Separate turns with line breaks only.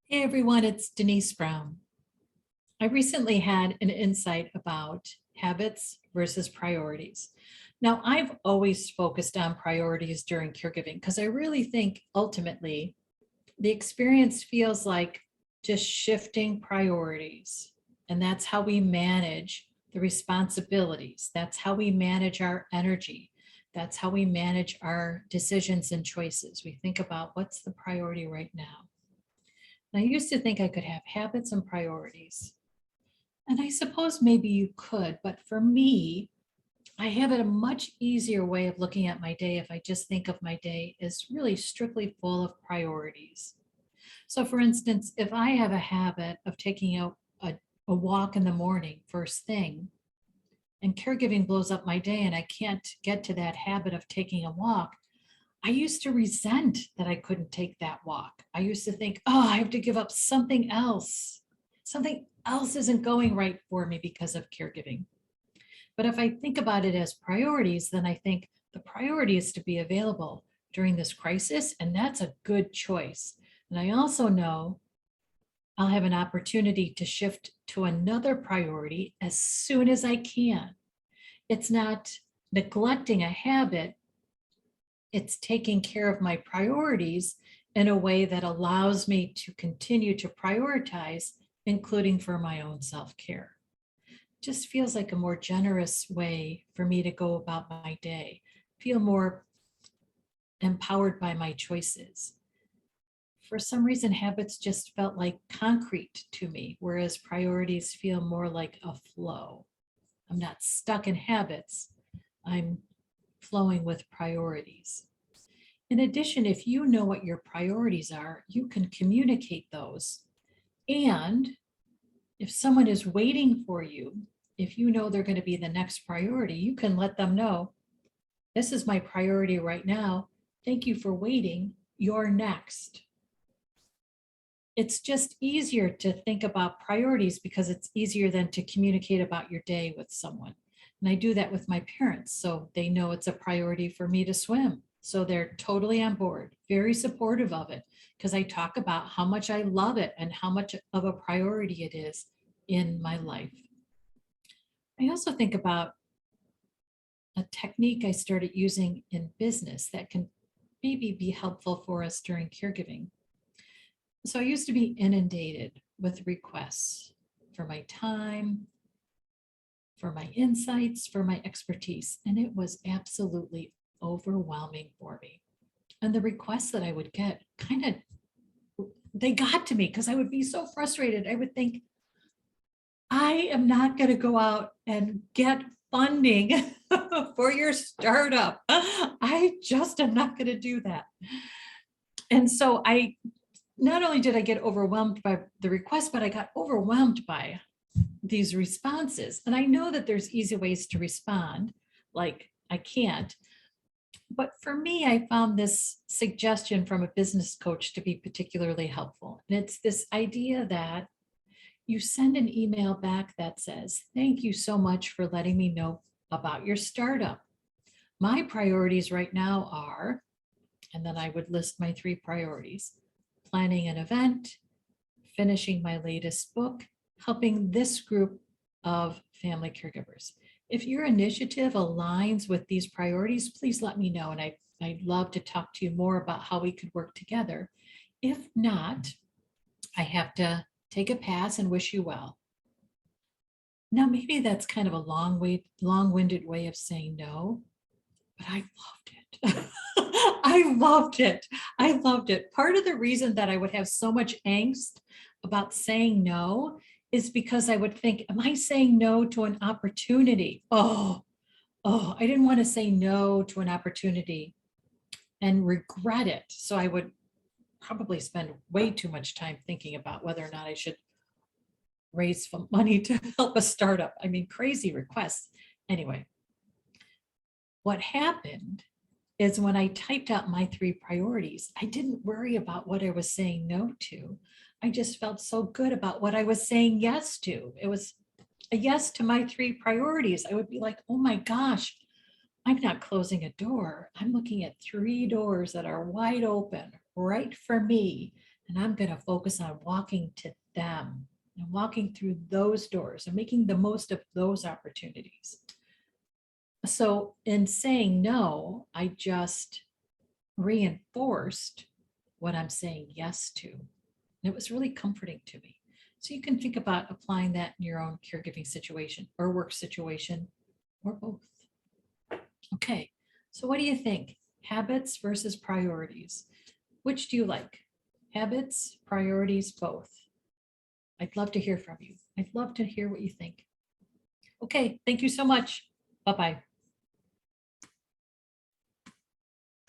Hey everyone, it's Denise Brown. I recently had an insight about habits versus priorities. Now, I've always focused on priorities during caregiving because I really think ultimately the experience feels like just shifting priorities. And that's how we manage the responsibilities. That's how we manage our energy. That's how we manage our decisions and choices. We think about what's the priority right now. And I used to think I could have habits and priorities. And I suppose maybe you could, but for me, I have a much easier way of looking at my day if I just think of my day as really strictly full of priorities. So, for instance, if I have a habit of taking a walk in the morning, first thing, and caregiving blows up my day and I can't get to that habit of taking a walk, I used to resent that I couldn't take that walk. I used to think, oh, I have to give up something else. Something else isn't going right for me because of caregiving. But if I think about it as priorities, then I think the priority is to be available during this crisis, and that's a good choice. And I also know I'll have an opportunity to shift to another priority as soon as I can. It's not neglecting a habit, it's taking care of my priorities in a way that allows me to continue to prioritize, including for my own self-care. Just feels like a more generous way for me to go about my day, feel more empowered by my choices. For some reason, habits just felt like concrete to me, whereas priorities feel more like a flow. I'm not stuck in habits, I'm flowing with priorities. In addition, if you know what your priorities are, you can communicate those. And if someone is waiting for you, if you know they're going to be the next priority, you can let them know, this is my priority right now. Thank you for waiting. You're next. It's just easier to think about priorities because it's easier than to communicate about your day with someone. And I do that with my parents. So they know it's a priority for me to swim. So they're totally on board, very supportive of it because I talk about how much I love it and how much of a priority it is in my life. I also think about a technique I started using in business that can maybe be helpful for us during caregiving. So I used to be inundated with requests for my time, for my insights, for my expertise, and it was absolutely overwhelming for me. And the requests that I would get kind of they got to me because I would be so frustrated. I would think, I am not going to go out and get funding for your startup. I just am not going to do that. And so I not only did I get overwhelmed by the request, but I got overwhelmed by these responses. And I know that there's easy ways to respond, like I can't. But for me, I found this suggestion from a business coach to be particularly helpful. And it's this idea that you send an email back that says, thank you so much for letting me know about your startup. My priorities right now are, and then I would list my three priorities: planning an event, finishing my latest book, helping this group of family caregivers. If your initiative aligns with these priorities, please let me know. And I'd love to talk to you more about how we could work together. If not, I have to take a pass and wish you well. Now, maybe that's kind of a long-winded way of saying no, but I loved it. I loved it. I loved it. Part of the reason that I would have so much angst about saying no is because I would think, am I saying no to an opportunity? I didn't want to say no to an opportunity and regret it. So I would probably spend way too much time thinking about whether or not I should raise money to help a startup. I mean, crazy requests. Anyway, what happened is when I typed out my three priorities, I didn't worry about what I was saying no to. I just felt so good about what I was saying yes to. It was a yes to my three priorities. I would be like, oh my gosh, I'm not closing a door. I'm looking at three doors that are wide open right for me. And I'm going to focus on walking to them and walking through those doors and making the most of those opportunities. So in saying no, I just reinforced what I'm saying yes to. And it was really comforting to me. So you can think about applying that in your own caregiving situation or work situation or both. Okay, so what do you think? Habits versus priorities. Which do you like? Habits, priorities, both? I'd love to hear from you. I'd love to hear what you think. Okay, thank you so much. Bye-bye.